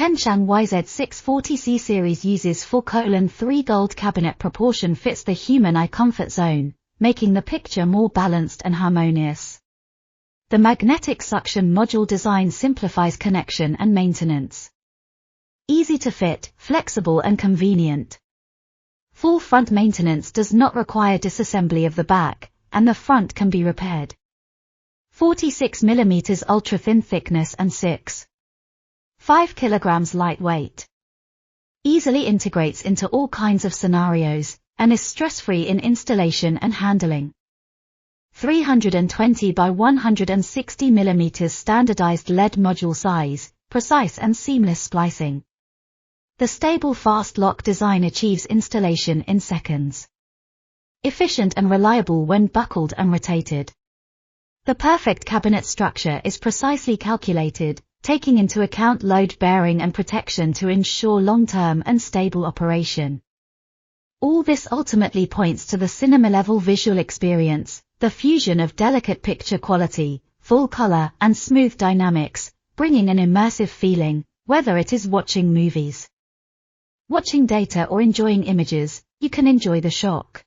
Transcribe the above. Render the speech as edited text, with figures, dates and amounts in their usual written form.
TENSHANG YZ640C series uses 4:3 gold cabinet proportion fits the human eye comfort zone, making the picture more balanced and harmonious. The magnetic suction module design simplifies connection and maintenance. Easy to fit, flexible and convenient. Full front maintenance does not require disassembly of the back, and the front can be repaired. 46 mm ultra-thin thickness and 6.5 kg lightweight. Easily integrates into all kinds of scenarios, and is stress-free in installation and handling. 320 by 160 mm standardized LED module size, precise and seamless splicing. The stable fast lock design achieves installation in seconds. Efficient and reliable when buckled and rotated. The perfect cabinet structure is precisely calculated, taking into account load bearing and protection to ensure long-term and stable operation. All this ultimately points to the cinema-level visual experience, the fusion of delicate picture quality, full color and smooth dynamics, bringing an immersive feeling, whether it is watching movies, watching data or enjoying images, you can enjoy the shock.